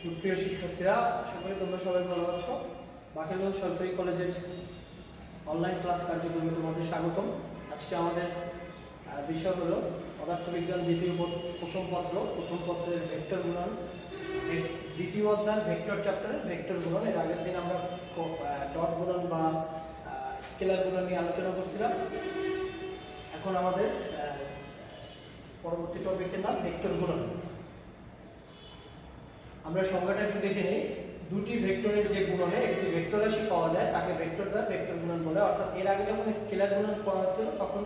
সুপ্রিয় শিক্ষার্থীরা, আশা করি তোমরা সবাই ভালো আছো। বাকেরগঞ্জ সরকারি কলেজের অনলাইন ক্লাস কার্যক্রমে তোমাদের স্বাগতম। আজকে আমাদের বিষয় হলো পদার্থবিজ্ঞান প্রথম পত্রের ভেক্টর গুণন, দ্বিতীয় অধ্যায় ভেক্টর চ্যাপ্টারের ভেক্টর গুণন। এর আগের দিন আমরা ডট গুণন বা স্কেলার গুণন নিয়ে আলোচনা করছিলাম। এখন আমাদের পরবর্তী টপিকের নাম ভেক্টর গুণন। আমরা সংজ্ঞাটা একটু দেখে নিই। দুটি ভেক্টরের যে গুণনে একটি ভেক্টর রাশি পাওয়া যায় তাকে ভেক্টর দ্বারা ভেক্টর গুণন বলে। অর্থাৎ এর আগে যখন স্কেলার গুণন করা হচ্ছিল তখন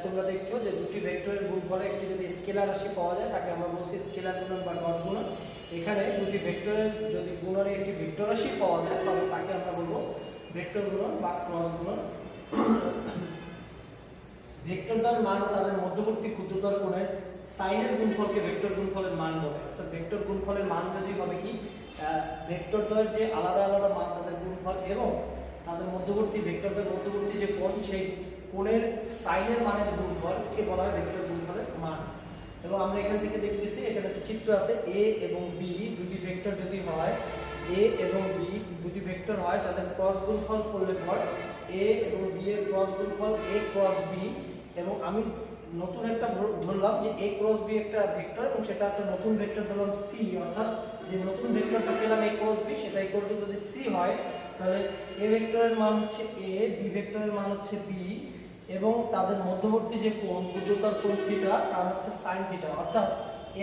তোমরা দেখছো যে দুটি ভেক্টরের গুণফলে একটি যদি স্কেলার রাশি পাওয়া যায় তাকে আমরা বলছি স্কেলার গুণন বা ডট গুণন। এখানে দুটি ভেক্টরের যদি গুণনে একটি ভেক্টর রাশি পাওয়া যায় তবে তাকে আমরা বলবো ভেক্টর গুণন বা ক্রস গুণন। ভেক্টর দ্বয়ের মান ও তাদের মধ্যবর্তী ক্ষুদ্রতর কোণের সাইনের গুণফলকে ভেক্টর গুণফলের মান বলে। অর্থাৎ ভেক্টর গুণফলের মান যদি হবে কি ভেক্টর দ্বয়ের যে আলাদা আলাদা মান তাদের গুণফল এবং তাদের মধ্যবর্তী ভেক্টর দ্বয়ের মধ্যবর্তী যে কোণ সেই কোণের সাইনের মানের গুণফলকে বলা হয় ভেক্টর গুণফলের মান। এবং আমরা এখান থেকে দেখতেছি এখানে একটা চিত্র আছে, এ এবং বি দুটি ভেক্টর যদি হয়, এ এবং বি দুটি ভেক্টর হয় তাদের ক্রস গুণফল করলে পর এ এবং বি এর ক্রস গুণফল এ ক্রস বি। এবং আমি নতুন একটা ধরলাম যে এ ক্রস বি একটা ভেক্টর এবং সেটা একটা নতুন ভেক্টর ধরলাম সি। অর্থাৎ যে নতুন ভেক্টরটা পেলাম এ ক্রস বি সেটা ইকুয়াল টু যদি সি হয় তাহলে এ ভেক্টরের মান হচ্ছে এ, বি ভেক্টরের মান হচ্ছে বি এবং তাদের মধ্যবর্তী যে কোণ ক্ষুদ্রতর কোণ থিটা তার হচ্ছে সাইন থিটা। অর্থাৎ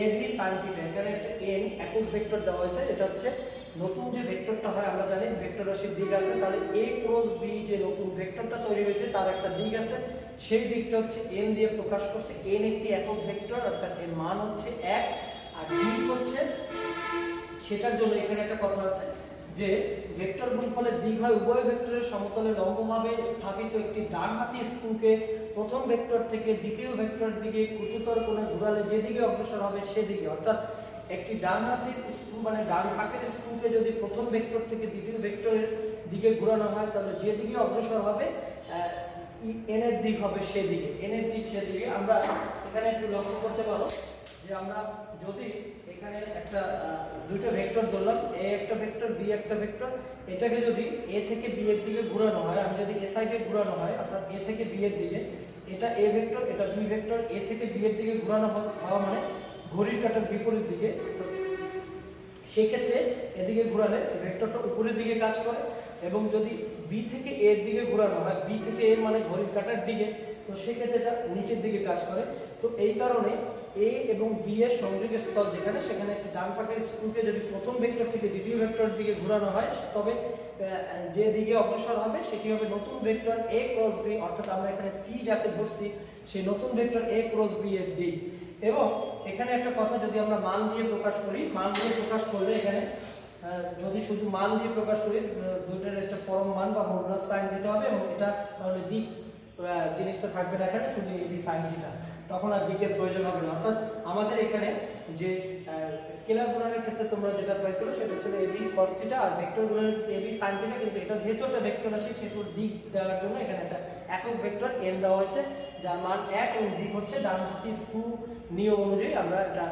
এ বি সাইন থিটা। এখানে একটা এন একক ভেক্টর দেওয়া হয়েছে। এটা হচ্ছে নতুন যে ভেক্টরটা হয়, আমরা জানি ভেক্টর রাশির দিক আছে, তাহলে এ ক্রস বি যে নতুন ভেক্টরটা তৈরি হয়েছে তার একটা দিক আছে, সেই দিকটা হচ্ছে এন দিয়ে প্রকাশ করছে। এন একটি একক ভেক্টর অর্থাৎ এর মান হচ্ছে 1 আর দিক হচ্ছে, সেটার জন্য এখানে একটা কথা আছে যে ভেক্টর গুণফলের দিক হয় উভয় ভেক্টরের সমতলে লম্বভাবে স্থাপিত একটি ডানহাতি স্ক্রুকে প্রথম ভেক্টর থেকে দ্বিতীয় ভেক্টরের দিকে ক্ষুদ্রতর কোণে ঘোরালে যেদিকে অগ্রসর হবে সেদিকে। অর্থাৎ একটি ডানহাতি স্ক্রু মানে ডান পাকের স্ক্রুকে যদি প্রথম ভেক্টর থেকে দ্বিতীয় ভেক্টরের দিকে ঘোরানো হয় তাহলে যেদিকে অগ্রসর হবে এন এর দিক হবে সেদিকে, এন এর দিক সেদিকে। আমরা এখানে একটু লক্ষ্য করতে পারো যে আমরা যদি এখানে একটা দুটো ভেক্টর ধরলাম, এ একটা ভেক্টর বি একটা ভেক্টর, এটাকে যদি এ থেকে বি এর দিকে ঘোরানো হয়, আমি যদি এ সাইডে ঘোরানো হয় অর্থাৎ এ থেকে বি এর দিকে, এটা এ ভেক্টর এটা বি ভেক্টর, এ থেকে বি এর দিকে ঘোরানো হওয়া মানে ঘড়ির কাঁটার বিপরীত দিকে। তো সেক্ষেত্রে এদিকে ঘোরালে ভেক্টরটা উপরের দিকে কাজ করে এবং যদি বি থেকে এর দিকে ঘোরানো হয়, বি থেকে এর মানে ঘড়ির কাঁটার দিকে, তো সেক্ষেত্রে এটা নিচের দিকে কাজ করে। তো এই কারণে এ এবং বি এর সংযোগ স্থল যেখানে সেখানে একটি ডান পাকের স্ক্রুকে যদি প্রথম ভেক্টর থেকে দ্বিতীয় ভেক্টরের দিকে ঘোরানো হয় তবে যে দিকে অগ্রসর হবে সেটি হবে নতুন ভেক্টর এ ক্রস বি। অর্থাৎ আমরা এখানে সি যাকে ধরছি সেই নতুন ভেক্টর এ ক্রস বি এর দিক। এবং এখানে একটা কথা, যদি আমরা মান দিয়ে প্রকাশ করি, মান দিয়ে প্রকাশ করলে এখানে যদি শুধু মান দিয়ে প্রকাশ করি দুইটার একটা পরম মান বা মডুলাস সাইন দিতে হবে এবং এটা তাহলে দিক জিনিসটা থাকবে না, এখানে শুধু এবি সাইন থিটা, তখন আর দিকের প্রয়োজন হবে না। অর্থাৎ আমাদের এখানে যে স্কেলার গুণনের ক্ষেত্রে তোমরা যেটা পাইছিল সেটা ছিল এবি কস থিটা আর ভেক্টর গুণনের ক্ষেত্রে এবি সাইন থিটা, কিন্তু এটা যেহেতু একটা ভেক্টর রাশি সেহেতু দিক দেওয়ার জন্য এখানে একটা একক ভেক্টর এন দেওয়া হয়েছে যার মান 1 এবং দিক হচ্ছে ডানহাতি স্ক্রু নিয়ম অনুযায়ী আমরা এটা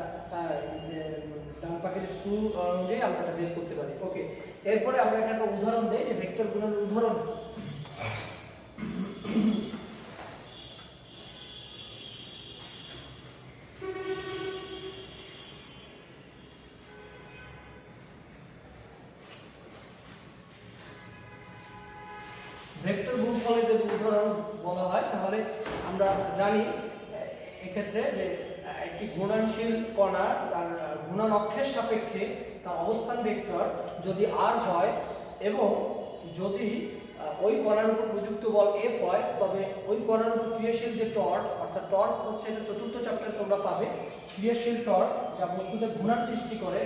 ডান পাকের স্ক্রু অনুযায়ী আমরা এটা বের করতে পারি। ওকে, এরপরে আমরা একটা উদাহরণ দেই যে ভেক্টর গুণনের উদাহরণ। ভেক্টর গুণফলের যদি উদাহরণ বলা হয় তাহলে আমরা জানি এক্ষেত্রে যে একটি গুণনশীল কণা তার গুণন অক্ষের সাপেক্ষে তার অবস্থান ভেক্টর যদি আর হয় এবং যদি ওই কণার উপর প্রযুক্ত বল এফ হয় তবে ওই কণার উপর ক্রিয়াশীল যে টর্ক, অর্থাৎ টর্ক হচ্ছে এটা চতুর্থ চ্যাপ্টারে তোমরা পাবে, ক্রিয়াশীল টর্ক যা বস্তুতে ঘূর্ণন সৃষ্টি করে,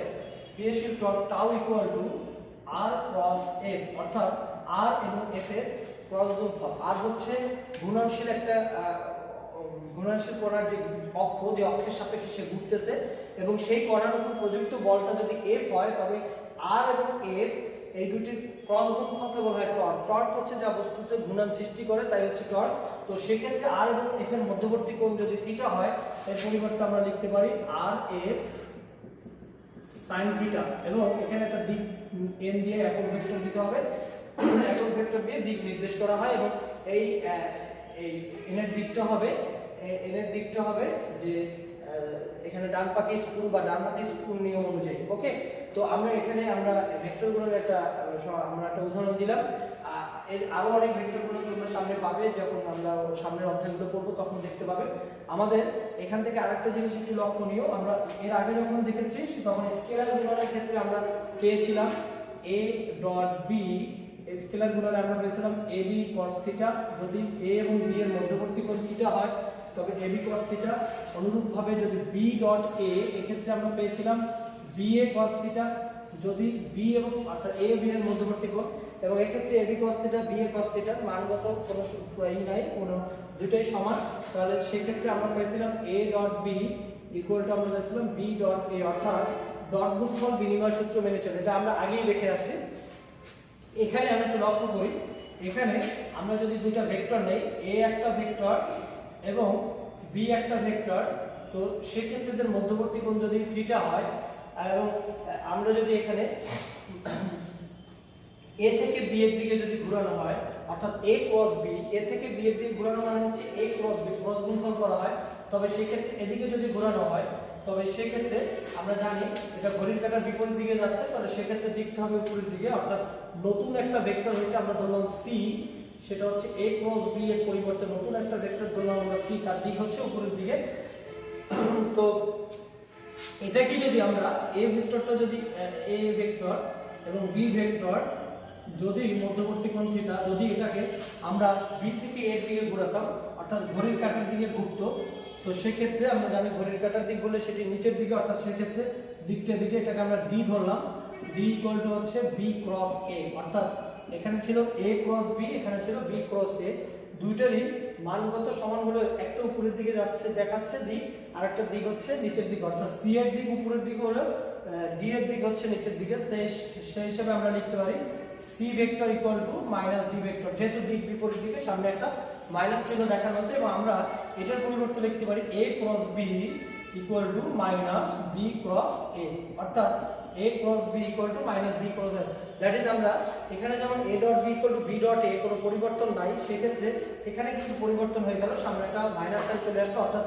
ক্রিয়াশীল torque tau equal to R cross F. অর্থাৎ আর এবং এফ এর ক্রস গুণফল। আর হচ্ছে ঘূর্ণনশীল একটা ঘূর্ণনশীল কণার যে অক্ষ, যে অক্ষের সাপেক্ষে সে ঘুরতেছে এবং সেই কণার উপর প্রযুক্ত বলটা যদি এফ হয় তবে আর এবং এফ এই দুটির ক্রস গুণফলকে বলা হয় টর্ক। টর্ক হচ্ছে যা বস্তুতে ঘূর্ণন সৃষ্টি করে তাই হচ্ছে টর্ক। তো সেক্ষেত্রে আর এবং এফ এর মধ্যবর্তী কোণ যদি থিটা হয় এর পরিবর্তে আমরা লিখতে পারি আর এফ sin থিটা, এবং এখানে একটা দিক n দিয়ে একক ভেক্টর দিতে হবে, একক ভেক্টর দিয়ে দিক নির্দেশ করা হয়, এবং এই n এর দিকটা হবে যে এখানে ডান পাকে স্ক্রু বা ডান হাতে স্ক্রু নিয়ম অনুযায়ী। ওকে, তো আমরা এখানে ভেক্টরগুলোর একটা উদাহরণ দিলাম। এর আরো অনেক ভেক্টরগুলো তোমরা সামনে পাবে, যখন আমরা সামনের অধ্যায়গুলো পড়বো তখন দেখতে পাবে। আমাদের এখান থেকে আরেকটা জিনিস একটু লক্ষণীয়, আমরা এর আগে যখন দেখেছি তখন স্কেলার গুণনের ক্ষেত্রে আমরা পেয়েছিলাম a ডট b, স্কেলার গুণনে আমরা পেয়েছিলাম ab cos থিটা। যদি a এবং b এর মধ্যবর্তী কোণ থিটা হয় তবে ab cos থিটা। অনুরূপভাবে যদি b ডট a, এক্ষেত্রে আমরা পেয়েছিলাম ba cos থিটা, যদি b এবং অর্থাৎ a b এর মধ্যবর্তী কোণ, এবং এক্ষেত্রে ab cos theta ba cos থিটার মানগত কোনো সূত্রই নাই, কোনো দুটোই সমান। তাহলে সেই ক্ষেত্রে আমরা পেয়েছিলাম a dot b equal to আমরা পেয়েছিলাম b ডট a, অর্থাৎ ডট গুণফল বিনিময় সূত্র মেনে চলে। এটা আমরা আগেই দেখে আসছি। এখানে আমরা একটু লক্ষ্য করি, এখানে আমরা যদি দুটো ভেক্টর নেই, a একটা ভেক্টর এবং b একটা ভেক্টর, তো সেক্ষেত্রে এদের মধ্যবর্তী কোণ যদি থিটা হয়, এবং আমরা যদি এখানে a থেকে b এর দিকে যদি ঘোরানো হয়, অর্থাৎ a ক্রস b, a থেকে b এর দিকে ঘোরানো মানে হচ্ছে a ক্রস b, ক্রস গুণফল করা হয়, তবে সেক্ষেত্রে এদিকে যদি ঘোরানো হয় তবে সেক্ষেত্রে আমরা জানি এটা ঘড়ির কাঁটার বিপরীত দিকে যাচ্ছে, তাহলে সেক্ষেত্রে দিকটা হবে উপরের দিকে। অর্থাৎ নতুন একটা ভেক্টর হয়েছে, আমরা ধরলাম c, সেটা হচ্ছে a ক্রস b এর পরিবর্তে নতুন একটা ভেক্টর ধরলাম আমরা c, তার দিক হচ্ছে উপরের দিকে। তো এটাকে যদি আমরা a ভেক্টরটা যদি a ভেক্টর এবং b ভেক্টর যদি মধ্যবর্তী কোণ থিটা, যদি এটাকে আমরা b থেকে a এর দিকে ঘোরাতাম, অর্থাৎ ঘড়ির কাঁটার দিকে ঘুরতো, তো সেক্ষেত্রে আমরা জানি ঘড়ির কাঁটার দিক বলে সেটি নিচের দিকে, অর্থাৎ সেক্ষেত্রে দিকটা দিকে এটাকে আমরা d ধরলাম, d ইকুয়াল টু হচ্ছে b ক্রস a, অর্থাৎ এখানে ছিল a ক্রস b, এখানে ছিল b ক্রস a, দুইটারই মানগত সমান হলো, একটা উপরের দিকে যাচ্ছে দেখাচ্ছে দিক, আর একটা দিক হচ্ছে নিচের দিকে, অর্থাৎ c এর দিক উপরের দিকে হলো, d এর দিক হচ্ছে নিচের দিকে। সেই হিসাবে আমরা লিখতে পারি c vector equal to minus d vector, যেহেতু দিক বিপরীত দিকে সামনে একটা মাইনাস চিহ্ন দেখানো আছে, এবং আমরা এটার পরিবর্তে লিখতে পারি a cross b equal to minus b cross a, অর্থাৎ a cross b equal to minus b cross a। That is আমরা এখানে যেমন a dot b equal to b dot a কোনো পরিবর্তন নাই, সেক্ষেত্রে এখানে কিছু পরিবর্তন হয়ে গেল, সামনে একটা মাইনাস সাইন চলে আসলো, অর্থাৎ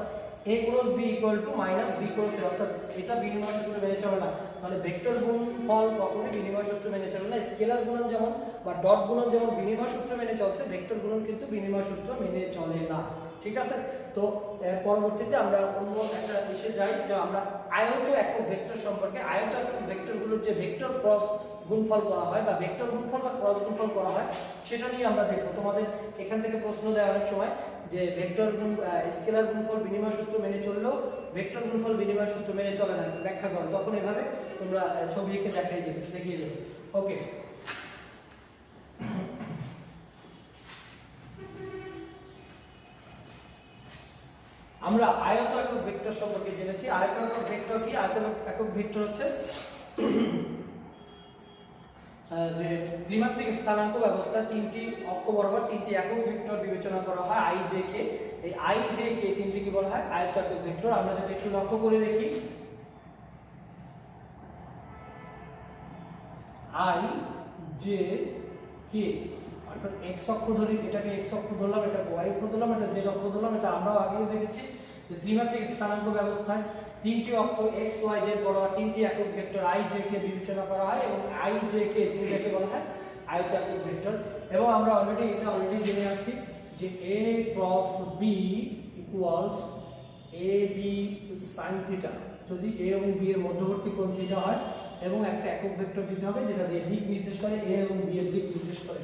a cross b equal to minus b cross a, অর্থাৎ এটা বিনিময় সূত্র মেনে চলে না। তাহলে ভেক্টর গুণফল কখনোই বিনিময় সূত্র মেনে চলে না। স্কেলার গুণন যেমন বা ডট গুণন যেমন বিনিময় সূত্র মেনে চলছে, ভেক্টর গুণন কিন্তু বিনিময় সূত্র মেনে চলে না। ঠিক আছে, তো পরবর্তীতে আমরা অন্য একটা বিষয়ে যাই, যে আমরা আয়ত একক ভেক্টর সম্পর্কে, আয়ত একক ভেক্টরগুলোর যে ভেক্টর ক্রস গুণফল করা হয় বা ভেক্টর গুণফল বা ক্রস গুণফল করা হয়, সেটা নিয়ে আমরা দেখব। তোমাদের এখান থেকে প্রশ্ন দেয় অনেক সময় যে ভেক্টর স্কেলার গুণফল বিনিময় সূত্র মেনে চললেও ভেক্টর গুণফল বিনিময় সূত্র মেনে চলে না, ব্যাখ্যা করো। তখন এভাবে তোমরা ছবি এঁকে দেখিয়ে দেবে। ওকে, আমরা আয়ত একক ভেক্টর সম্পর্কে জেনেছি। আয়ত একক ভেক্টর কি? আয়ত একক ভেক্টর হচ্ছে যে ত্রিমাত্রিক স্থানাঙ্ক ব্যবস্থায় তিনটি অক্ষ বরাবর তিনটি একক ভেক্টর বিবেচনা করা হয় i j k। এই i j k তিনটি কি বলা হয়? আয়ত একক ভেক্টর। আমরা যদি একটু লক্ষ্য করে দেখি, i j k অর্থাৎ x অক্ষ ধরি, এটাকে x অক্ষ ধরলাম, এটা y অক্ষ ধরলাম, এটা z অক্ষ ধরলাম। এটা আমরাও আগেও দেখেছি যে ত্রিমাত্রিক স্থানাঙ্ক ব্যবস্থায় তিনটি অক্ষ x y z বরাবর তিনটি একক ভেক্টর i j k বিবেচনা করা হয়, এবং i j k তিনটাকে বলা হয় আয়ত একক ভেক্টর। এবং আমরা অলরেডি জেনে আছি যে a cross b equals a b sin theta. যদি a এবং b এর মধ্যবর্তী কোণ থিটা হয়, এবং একটা একক ভেক্টর দিতে হবে যেটা দিয়ে দিক নির্দেশ করে, a এবং b এর দিক নির্দেশ করে,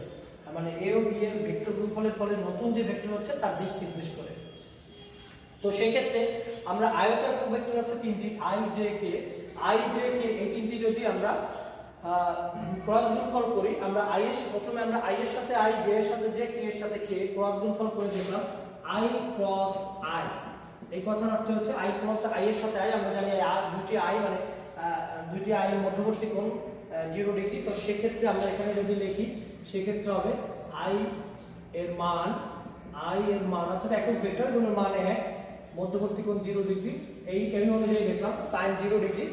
মানে a ও b এর ভেক্টর গুণফলের ফলে নতুন যে ভেক্টর হচ্ছে তার দিক নির্দেশ করে। তো সেই ক্ষেত্রে আমরা আয়ত একক ভেক্টর আছে তিনটি i j k এই তিনটি যদি আমরা ক্রস গুণফল করি, আমরা প্রথমে আমরা i এর সাথে i, j এর সাথে j, k এর সাথে k ক্রস গুণফল করে দেখলাম i ক্রস i। এই কথার অর্থ হচ্ছে i ক্রস i এর সাথে i, আমরা জানি দুটি i মানে দুটি i এর মধ্যবর্তী কোণ 0 ডিগ্রি। তো সেক্ষেত্রে আমরা এখানে যদি লিখি, সেক্ষেত্রে হবে i এর মান অর্থাৎ একক ভেক্টর গুণের মান 1, মধ্যবর্তী কোণ 0 ডিগ্রি, এই অনুযায়ী লিখলাম sin 0 ডিগ্রি।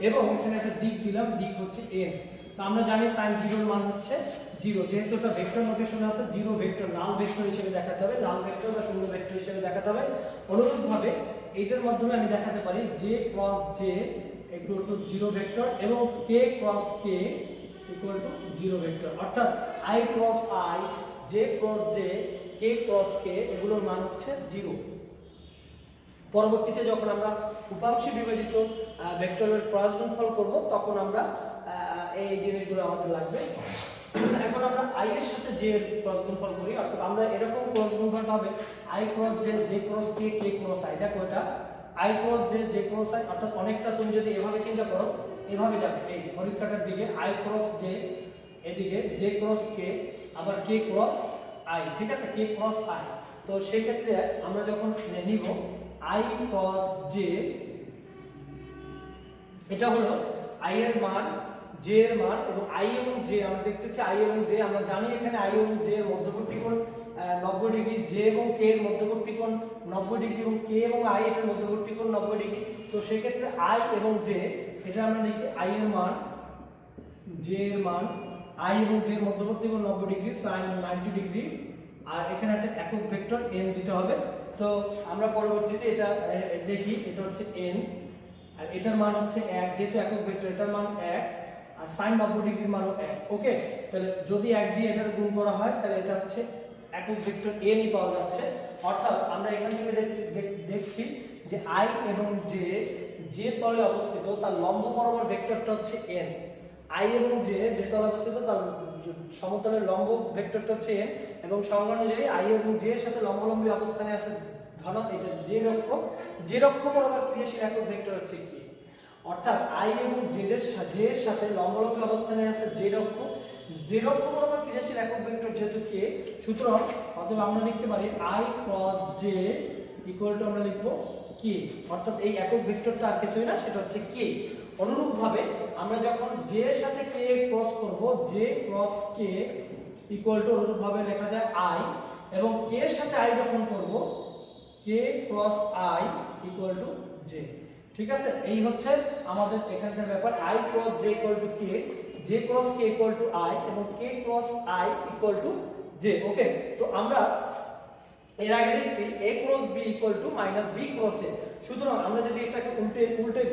এবং এখানে একটা দিক দিলাম, দিক হচ্ছে n। তো আমরা জানি sin 0 এর মান হচ্ছে 0, যেহেতু এটা ভেক্টর নোটেশনে আছে 0 ভেক্টর লাল ভেক্টর হিসেবে দেখাতে হবে, লাল ভেক্টর বা শূন্য ভেক্টর হিসেবে দেখাতে হবে। অনুরূপভাবে এইটার মাধ্যমে আমি দেখাতে পারি j cross j equal to 0 vector এবং k cross k equal to 0 vector, অর্থাৎ i cross i, j cross j, k cross k এগুলোর মান হচ্ছে 0। পরবর্তীতে যখন আমরা উপাংশে বিভাজিত ভেক্টরের ক্রস গুণফল করব তখন আমরা এই জিনিসগুলো আমাদের লাগবে। এখন আমরা i এর সাথে j এর ক্রস গুণফল করি, অর্থাৎ আমরা এরকম ক্রস গুণফল হবে i cross j, j cross k, k cross i। দেখো এটা i cross j, j cross i, অর্থাৎ অনেকটা তুমি যদি এভাবে চিন্তা করো এভাবে যাবে, এই ঘড়ির কাঁটার দিকে i ক্রস j, এদিকে j ক্রস k, আবার k ক্রস i, ঠিক আছে, k ক্রস i। তো সেই ক্ষেত্রে আমরা যখন নিব i ক্রস j, এটা হলো i এর মান, j এর মান, এবং i এবং j আমরা দেখতেছি i এবং j, আমরা জানি এখানে i এবং j এর মধ্যবর্তী কোণ 90 ডিগ্রি, j এবং k এর মধ্যবর্তী কোণ 90 ডিগ্রি এবং k এবং i এর মধ্যবর্তী কোণ 90 ডিগ্রি। তো সেই ক্ষেত্রে i এবং j, এটা আমরা লিখি i এর মান, j এর মান, i এবং j এর মধ্যবর্তী কোণ 90 ডিগ্রি, sin 90 ডিগ্রি, আর এখানে একটা একক ভেক্টর n দিতে হবে। তো আমরা পরবর্তীতে এটা দেখি, এটা হচ্ছে n আর এটার মান হচ্ছে 1, যেহেতু একক ভেক্টর এটার মান 1 আর sin 90 ডিগ্রির মানও 1। ওকে, তাহলে যদি 1 দিয়ে এটার গুণ করা হয় তাহলে এটা হচ্ছে একক ভেক্টর n ই পাওয়া যাচ্ছে। অর্থাৎ আমরা এখান থেকে দেখছি যে i এবং j যে তলে অবস্থিত তার লম্ব বরাবর ভেক্টরটা হচ্ছে n, i এবং j যে তলে অবস্থিত তার সমতলের লম্ব ভেক্টরটা হচ্ছে n, এবং সংজ্ঞা অনুযায়ী i এবং j এর সাথে লম্বলম্বী অবস্থানে আছে ধন, এটা যে অক্ষ বরাবর ক্রিয়াশীল একক ভেক্টর হচ্ছে k। অর্থাৎ i এবং j এর সাথে লম্বলম্বী অবস্থানে আছে z অক্ষ, z অক্ষ বরাবর ক্রিয়াশীল একক ভেক্টর যেহেতু k, সুতরাং অতএব আমরা লিখতে পারি i cross j equal to আমরা লিখব k, অর্থাৎ এই একক ভেক্টরটা আর কিছুই না, সেটা হচ্ছে k। অনুরূপভাবে আমরা যখন j এর সাথে k ক্রস করব, j cross k equal to অনুরূপভাবে লেখা যায় i, এবং k এর সাথে i যখন করব k cross i equal to j। ঠিক আছে, এই হচ্ছে আমাদের এখানকার ব্যাপার, i cross j equal to k, j cross k equal to i, এবং k cross i equal to j। ওকে, তো আমরা এর আগে দেখছি a cross b equal to minus b cross a। সুতরাং আমরা যদি এটাকে উল্টে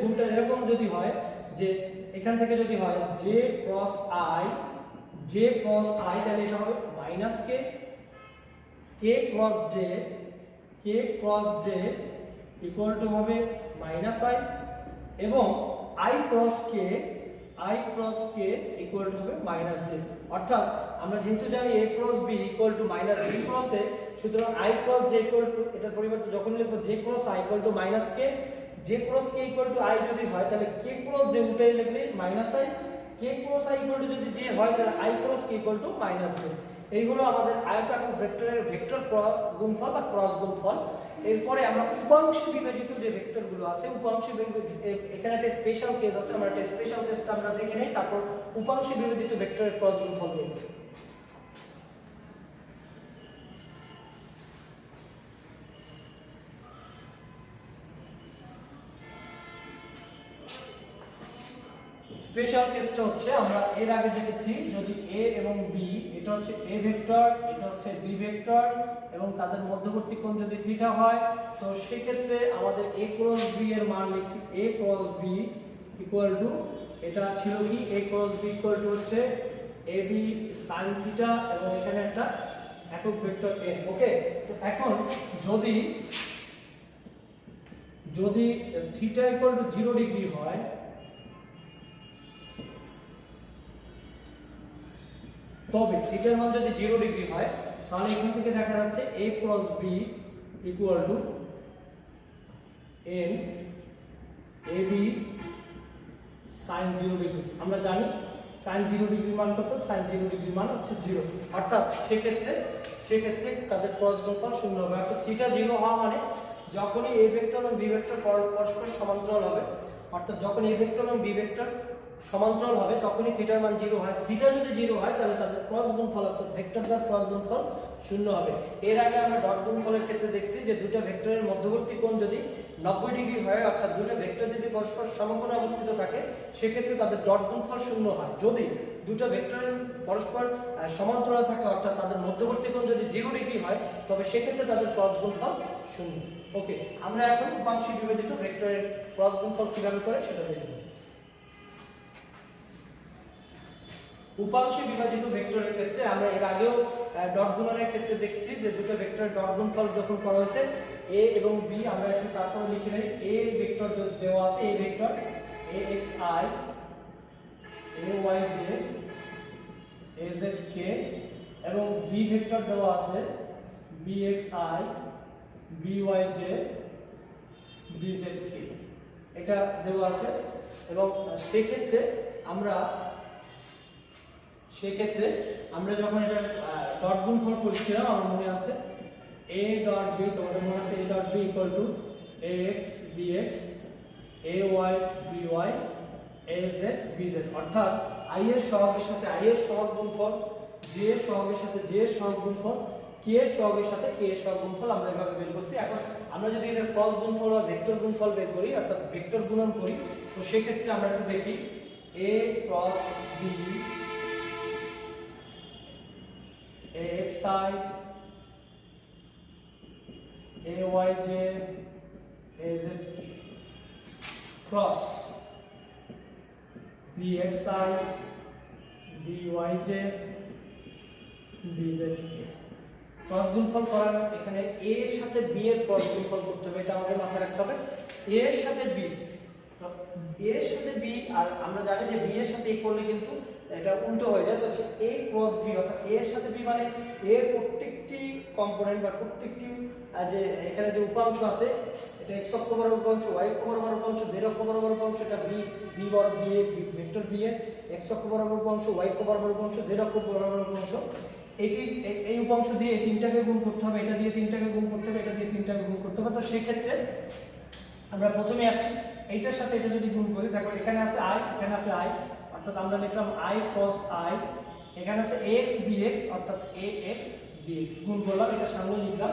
গুণটা এরকম যদি হয় যে এখান থেকে যদি হয় j ক্রস i, তাহলে এটা হবে minus k, k cross j equal to হবে মাইনাস i, এবং i cross k equal to হবে মাইনাস j। অর্থাৎ আমরা যেহেতু জানি a cross b equal to minus b cross a, সুতরাং i cross j equal to, এটার পরিবর্তে যখন লিখব j cross i equal to minus k, j cross k equal to i যদি হয় তাহলে k ক্রস j উল্টে লিখলে minus i, k cross i equal to যদি j হয় তাহলে i cross k equal to minus j। এই হলো আমাদের আয়তাকার ভেক্টরের ভেক্টর ক্রস গুণফল বা ক্রস গুণফল। এরপরে আমরা উপাংশে বিভাজিত যে ভেক্টরগুলো আছে, উপাংশে এখানে একটা স্পেশাল কেস আছে, আমরা একটা স্পেশাল কেসটা আমরা দেখে নেই, তারপর উপাংশে বিভাজিত ভেক্টরের ক্রস গুণফল দেখব। স্পেশাল কেসটা হচ্ছে আমরা এর আগে দেখেছি যদি a এবং b, এটা হচ্ছে a ভেক্টর, এটা হচ্ছে b ভেক্টর, এবং তাদের মধ্যবর্তী কোণ যদি থিটা হয়, তো সেই ক্ষেত্রে আমাদের a ক্রস b এর মান লিখছি a cross b equal to, এটা ছিল কি a cross b equal to হচ্ছে ab sin থিটা, এবং এখানে একটা একক ভেক্টর n। ওকে, তো এখন যদি থিটা ইকুয়াল টু 0 ডিগ্রি হয়, তবে থিটার মান যদি 0 ডিগ্রি হয় তাহলে এখান থেকে দেখা যাচ্ছে a cross b equal to n ab sin 0 degree. আমরা জানি sin 0 ডিগ্রি মান কত, sin 0 ডিগ্রি মান হচ্ছে 0, অর্থাৎ সেক্ষেত্রে তাদের ক্রস গুণফল 0 হবে। অর্থাৎ থিটা 0 হওয়া মানে যখনই a ভেক্টর এবং b ভেক্টর পরস্পর সমান্তরাল হবে, অর্থাৎ যখন a ভেক্টর এবং b ভেক্টর সমান্তরাল হবে তখনই থিটার মান 0 হয়। থিটা যদি 0 হয় তাহলে তাদের ক্রস গুণফল অর্থাৎ ভেক্টর দ্বারা ক্রস গুণফল 0 হবে। এর আগে আমরা ডট গুণফলের ক্ষেত্রে দেখছি যে দুটো ভেক্টরের মধ্যবর্তী কোণ যদি 90 ডিগ্রি হয় অর্থাৎ দুটো ভেক্টর যদি পরস্পর সমকোণে অবস্থিত থাকে সেক্ষেত্রে তাদের ডট গুণফল 0 হয়। যদি দুটো ভেক্টরের পরস্পর সমান্তরাল থাকে অর্থাৎ তাদের মধ্যবর্তী কোণ যদি 0 ডিগ্রি হয় তবে সেক্ষেত্রে তাদের ক্রস গুণফল 0। ওকে, আমরা এখন উপাংশিক বিভাজিত ভেক্টরের ক্রস গুণফল কিভাবে করে সেটা দেখব। উপাংশে বিভাজিত ভেক্টরের ক্ষেত্রে আমরা এর আগেও ডট গুণনের ক্ষেত্রে দেখছি যে দুটো ভেক্টরের ডট গুণফল যখন করা হয়েছে a এবং b, আমরা এখন তারপরে লিখে নেই a ভেক্টর যদি দেওয়া আছে a vector axi ayj azk এবং b ভেক্টর দেওয়া আছে bxi byj bzk, এটা দেওয়া আছে। এবং সেক্ষেত্রে আমরা যখন এটা ডট গুণফল করছিলাম আমার মনে আছে a ডট b, তোমাদের মনে আছে a dot b equal to ax bx ay by az bz, অর্থাৎ i এর সহগের সাথে i এর সহগ গুণফল, j এর সহগের সাথে j এর সহগ গুণফল, k এর সহগের সাথে k এর সহগ গুণফল আমরা এভাবে বের করছি। এখন আমরা যদি এটা ক্রস গুণফল বা ভেক্টর গুণফল বের করি অর্থাৎ ভেক্টর গুণন করি তো সেই ক্ষেত্রে আমরা একটু দেখি a cross b axi ayj azk cross bxi byj bzk। Cross গুণফল করার এখানে a এর সাথে b এর ক্রস গুণফল করতে হবে, এটা আমাদের মাথায় রাখতে হবে। a এর সাথে b, a এর সাথে b, আর আমরা জানি যে b এর সাথে a করলে কিন্তু এটা উল্টো হয়ে যায়, তো হচ্ছে a ক্রস b অর্থাৎ a এর সাথে b মানে a এর প্রত্যেকটি কম্পোনেন্ট বা প্রত্যেকটি যে এখানে যে উপাংশ আছে এটা x অক্ষ বরাবর উপাংশ, y অক্ষ বরাবর উপাংশ, z অক্ষ বরাবর উপাংশ, এটা b বরাবর b এর ভেক্টর b এর x অক্ষ বরাবর উপাংশ, y অক্ষ বরাবর উপাংশ, z অক্ষ বরাবর উপাংশ, এই উপাংশ দিয়ে এই তিনটাকে গুণ করতে হবে, এটা দিয়ে তিনটাকে গুণ করতে হবে, এটা দিয়ে তিনটাকে গুণ করতে হবে। তো সেই ক্ষেত্রে আমরা প্রথমে আসি এইটার সাথে এটা যদি গুণ করি, দেখো এখানে আছে i, এখানে আছে i, অর্থাৎ আমরা লিখলাম i cos i, এখানে আছে ax bx অর্থাৎ ax bx গুণ করলাম, এটা সামনে লিখলাম।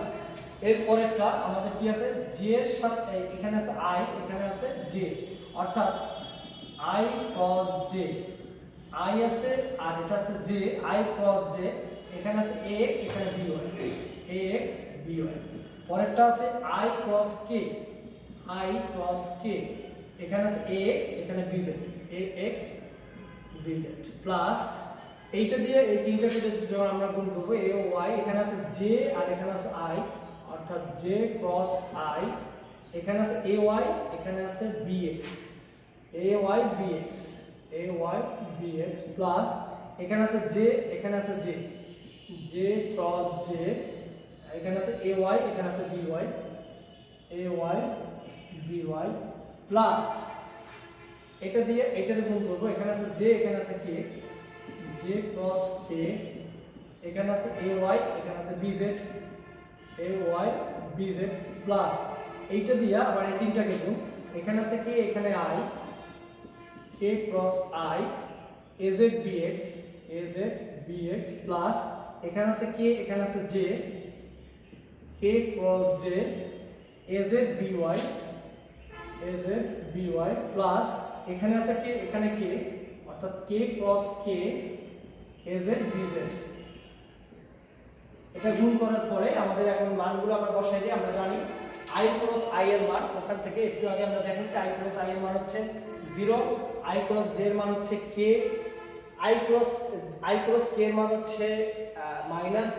এর পরেরটা আমাদের কি আছে j এর সাথে, এখানে আছে i, এখানে আছে j অর্থাৎ i cos j, i আছে আর এটা আছে j, i cos j, এখানে আছে ax, এখানে by, ax by। পরেরটা আছে i cos k, i cos k, এখানে আছে ax, এখানে bz, ax bz প্লাস এইটা দিয়ে এই তিনটাকে যখন আমরা গুণ করব a ও y, এখানে আছে j আর এখানে আছে i অর্থাৎ j cross i, এখানে আছে ay, এখানে আছে bx, ay bx, ay bx plus এখানে আছে j, এখানে আছে j, j cross j, এখানে আছে ay, এখানে আছে by, ay by প্লাস এটা দিয়ে এটাকে গুণ করব, এখানে আছে j, এখানে আছে k, j cross k, এখানে আছে ay, এখানে আছে bz, ay bz প্লাস এইটা দিয়ে আবার এই তিনটাকে গুণ, এখানে আছে k, এখানে i, k cross i, az bx, az bx plus এখানে আছে k, এখানে আছে j, k cross j, az by, az by plus এখানে আছে k, এখানে k অর্থাৎ k cross k, az bz। এটা গুণ করার পরে আমাদের এখন মানগুলো আমরা বসাই দিই। আমরা জানি i ক্রস i এর মান, ওখান থেকে একটু আগে আমরা দেখাচ্ছি i ক্রস i এর মান হচ্ছে 0, i ক্রস j এর মান হচ্ছে k, i ক্রস k এর মান হচ্ছে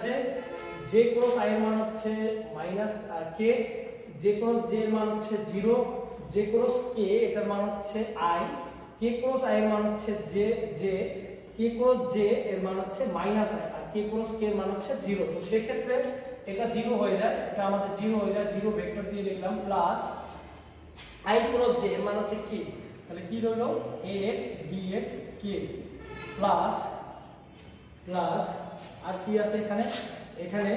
-j, j ক্রস i এর মান হচ্ছে -k, j ক্রস j এর মান হচ্ছে 0, j ক্রস k এটার মান হচ্ছে i, k ক্রস i এর মান হচ্ছে j, k ক্রস j এর মান হচ্ছে -i আর k ক্রস k এর মান হচ্ছে 0। তো সেই ক্ষেত্রে এটা 0 হয়ে যায়, এটা আমাদের 0 হয়ে যায়, 0 ভেক্টর দিয়ে লিখলাম প্লাস i ক্রস j এর মান হচ্ছে k, তাহলে কি রইলো ax bx k প্লাস আর কি আছে এখানে,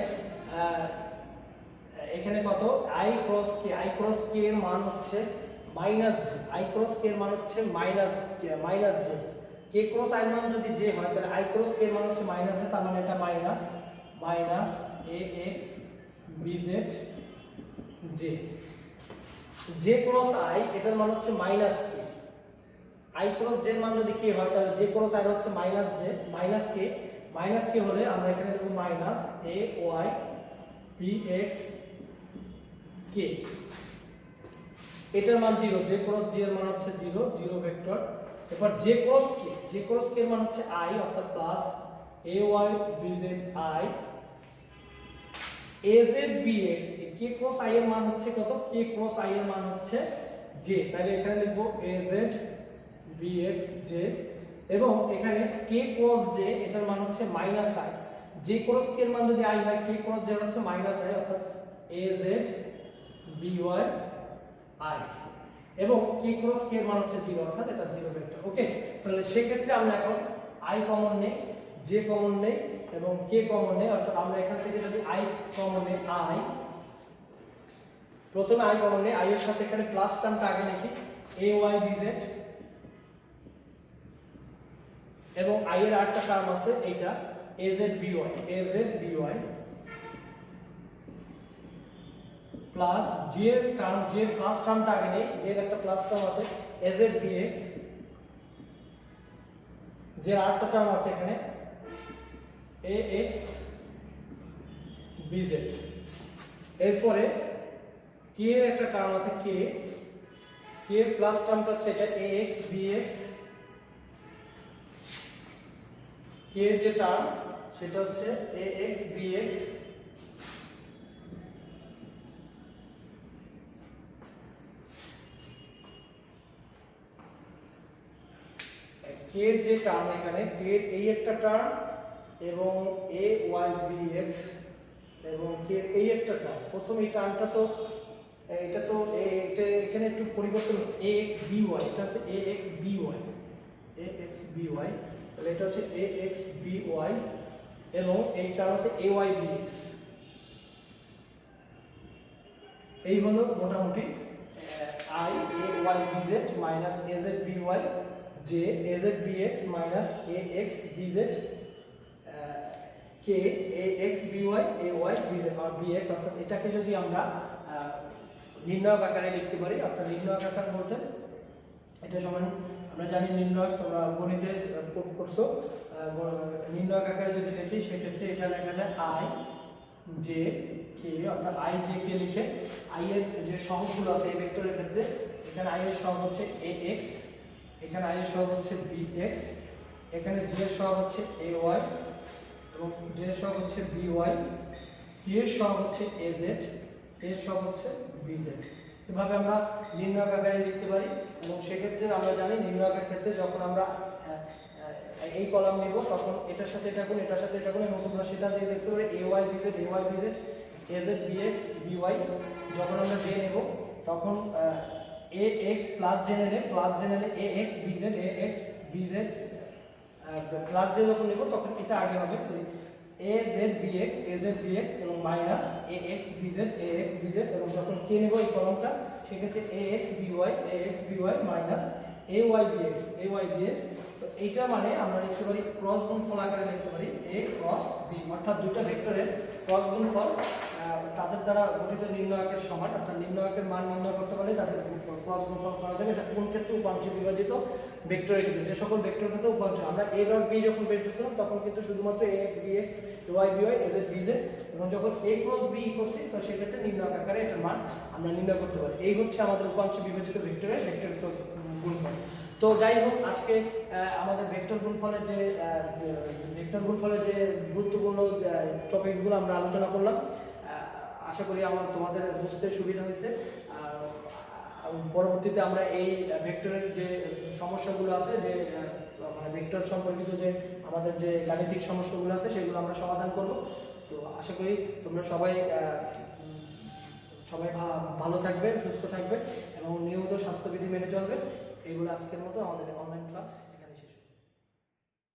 এখানে কত i ক্রস k এর মান হচ্ছে minus J, I cross K এর মান হচ্ছে minus J. K cross I এর মান যদি জে হয় তাহলে আই ক্রস কে এর মান হচ্ছে মাইনাস জে, তার মানে এটা minus A X B Z J. J cross I এটার মান হচ্ছে minus K, I cross J এর মান যদি কে হয় তাহলে জে ক্রস আই হচ্ছে মাইনাস জে, মাইনাস কে হলে আমরা এখানে লিখব minus A Y B X K, এটার মান 0, জে ক্রস জি এর মান হচ্ছে 0 ভেক্টর। এরপর জে ক্রস কে এর মান হচ্ছে আই, অর্থাৎ plus A Y B Z I A Z B X. K cross I এর মান হচ্ছে কত? কে ক্রস আই এর মান হচ্ছে জে, তাহলে এখানে লিখব A Z B X J, এবং এখানে কে ক্রস জে এটার মান হচ্ছে minus I. J cross K এর মান যদি আই হয়, কে ক্রস জে হচ্ছে মাইনাস আই, অর্থাৎ A Z B Y I, এবং কে ক্রস কে এর মান হচ্ছে 0, অর্থাৎ এটা 0 ভেক্টর। ওকে, তাহলে সেই ক্ষেত্রে আমরা এখন আই কমন নেই, জে কমন নেই এবং কে কমন নেই, অর্থাৎ আমরা এখান থেকে যদি আই কমন নেই, আই প্রথমে আই কমন নেই, আই এর সাথে এখানে প্লাস টার্মটা আগে লিখি এ ওয়াই বি জেড, এবং আই এর আরেকটা টার্ম আছে এইটা A Z B Y plus J এর টার্ম, জি এর প্লাস টার্মটা আগে নেই, জি এর একটা প্লাস টার্ম আছে এ জেড বি এক্স, যে আরেকটা টার্ম আছে এখানে এ এক্স বি জেড। এরপরে কে এর একটা টার্ম আছে কে এর প্লাস টার্মটা হচ্ছে এটা এ এক্স বি এক্স, কে এর যে টার্ম সেটা হচ্ছে এ এক্স বি এক্স, কে এর যে টার্ম এখানে কে এর এই একটা টার্ম এবং এ ওয়াই বি এক্স, এবং কে এর এই একটা টার্ম। প্রথম এই টার্মটা তো এটা তো এটা এখানে একটু পরিবর্তন হচ্ছে এ এক্স বি ওয়াই, এটা হচ্ছে এ এক্স বি ওয়াই, তাহলে এটা হচ্ছে এ এক্স বি ওয়াই, এবং এই টার্ম হচ্ছে এ ওয়াই বি এক্স। এই হলো মোটামুটি I A Y B Z minus A Z B Y যে A Z B X minus A X B Z K A X B Y A Y B Z আর B X, অর্থাৎ এটাকে যদি আমরা নির্ণায়ক আকারে লিখতে পারি, অর্থাৎ নির্ণায়ক আকার বলতে এটা সমান আমরা জানি নির্ণায়ক, তোমরা গণিতে করছো, নির্ণায়ক আকারে যদি লিখি সেক্ষেত্রে এটা লেখা যায় আই জে কে, অর্থাৎ আই জে কে লিখে আই এর যে সহগগুলো আছে এই ভেক্টরের ক্ষেত্রে এখানে আই এর সহগ হচ্ছে এ এক্স, এখানে আই এর সহগ হচ্ছে বি এক্স, এখানে জি এর সহগ হচ্ছে এ ওয়াই এবং জে এর সহগ হচ্ছে বি ওয়াই, কে এর সহগ হচ্ছে এ জেড, এর সহগ হচ্ছে বি জেড। এভাবে আমরা নির্ণায়ক আকারে লিখতে পারি, এবং সেক্ষেত্রে আমরা জানি নির্ণায়কের ক্ষেত্রে যখন আমরা এই কলাম নিব তখন এটার সাথে এটা গুণ, এটার সাথে এটা গুণ, এবং তোমরা সেটা দিয়ে দেখতে পারি A Y B Z A Z B X B Y. যখন আমরা জে নেব তখন এ এক্স প্লাস জে নিলে A X B Z plus J যখন নেব তখন এটা আগে হবে এ জেড বি এক্স এবং minus A X B Z, এবং যখন কে নেব এই কলমটা সেক্ষেত্রে A X B Y minus A Y B X. তো এইটা মানে আমরা লিখতে পারি ক্রস গুণফল আকারে লিখতে পারি এ ক্রস বি, অর্থাৎ দুটো ভেক্টরের ক্রস গুণফল তাদের দ্বারা গঠিত নির্ণায়কের সমান, অর্থাৎ নির্ণায়কের মান নির্ণয় করতে পারলে তাদের ক্রস গুণফল করা যাবে। এটা কোন ক্ষেত্রে উপাংশে বিভাজিত ভেক্টরের ক্ষেত্রে, যে সকল ভেক্টরের ক্ষেত্রে উপাংশ আমরা এ ডট বি যখন বের করছিলাম তখন কিন্তু শুধুমাত্র A X B X Y B Y A Z B Z, এবং যখন এ ক্রস বি করছি তো সেক্ষেত্রে নির্ণায়ক আকারে এটার মান আমরা নির্ণয় করতে পারি। এই হচ্ছে আমাদের উপাংশে বিভাজিত ভেক্টরের গুণফল। তো যাই হোক, আজকে আমাদের ভেক্টর গুণফলের যে গুরুত্বপূর্ণ টপিকসগুলো আমরা আলোচনা করলাম, আশা করি তোমাদের বুঝতে সুবিধা হয়েছে। পরবর্তীতে আমরা এই ভেক্টরের যে সমস্যাগুলো আছে, যে মানে ভেক্টর সম্পর্কিত যে আমাদের যে গাণিতিক সমস্যাগুলো আছে সেগুলো আমরা সমাধান করব। তো আশা করি তোমরা সবাই ভালো থাকবে, সুস্থ থাকবে এবং নিয়মিত স্বাস্থ্যবিধি মেনে চলবে। এইগুলো আজকের মতো আমাদের অনলাইন ক্লাস।